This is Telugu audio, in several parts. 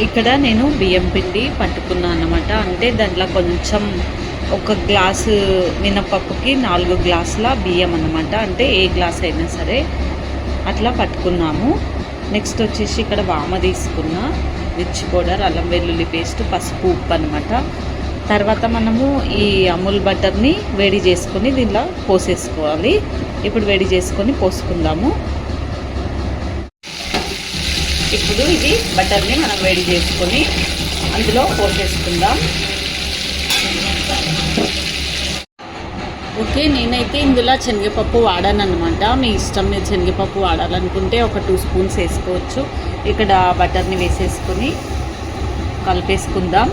ఇక్కడ నేను బియ్యం పిండి పట్టుకున్నాను అన్నమాట. అంటే దాంట్లో కొంచెం ఒక గ్లాసు మినపప్పుకి 4 గ్లాసుల బియ్యం అన్నమాట. అంటే ఏ గ్లాస్ అయినా సరే అట్లా పట్టుకున్నాము. నెక్స్ట్ వచ్చేసి ఇక్కడ వామ తీసుకున్న, మిర్చి పౌడర్, అల్లం వెల్లుల్లి పేస్ట్, పసుపు, ఉప్పు అనమాట. తర్వాత మనము ఈ అమూల్ బటర్ని వేడి చేసుకొని దీనిలో పోసేసుకోవాలి. ఇప్పుడు వేడి చేసుకొని పోసుకుందాము. ఇప్పుడు ఇది బటర్ని మనం వేడి చేసుకొని అందులో పోసేసుకుందాం. ఓకే, నేనైతే ఇందులో శనగపప్పు వాడాను అనమాట. మీ ఇష్టం, మీరు శనగపప్పు వాడాలనుకుంటే ఒక 2 స్పూన్స్ వేసుకోవచ్చు. ఇక్కడ బటర్ని వేసేసుకొని కలిపేసుకుందాం.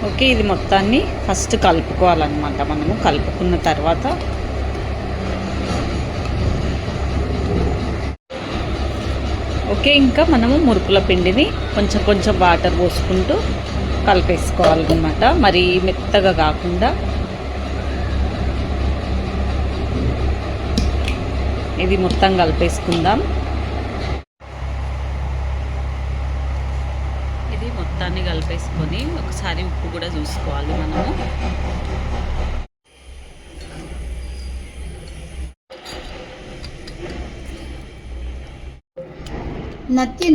ఓకే, ఇది మొత్తాన్ని ఫస్ట్ కలుపుకోవాలన్నమాట. మనము కలుపుకున్న తర్వాత ఓకే, ఇంకా మనము మురుకుల పిండిని కొంచెం కొంచెం వాటర్ పోసుకుంటూ కలిపేసుకోవాలన్నమాట. మరి మెత్తగా కాకుండా. ఇది మొత్తం కలిపేసుకుందాం. ఇది మొత్తాన్ని కలిపేసుకొని ఒకసారి ఉప్పు కూడా చూసుకోవాలి మనము. నత్తి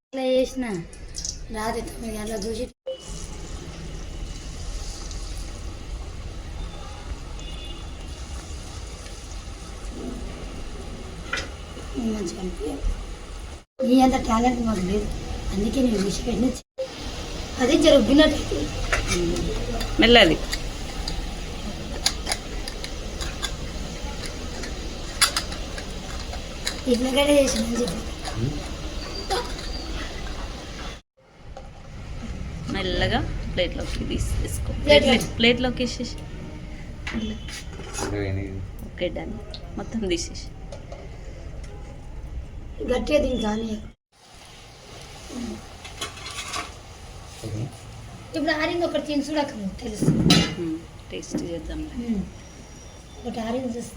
ఇట్లా చేసిన రాత్రి 9 గంటల చూసి మంచిగా నీ అంత టాలెంట్ మాకు లేదు, అందుకే నేను చూసి పెట్టిన అదే జరుగుతున్నట్టు మెల్లది. ఇట్లగడే చేసిన మెల్లగా ప్లేట్లోకి తీసేసుకో. ప్లేట్లోకి వేసేసి ఓకే, డన్. మొత్తం తీసేసి గట్టిగా దీన్ని కానీ ఇప్పుడు ఆరింది ఒకటి తిని చూడక తెలుసు. టేస్ట్ చేద్దాం. ఒకటి ఆరింది చూస్తే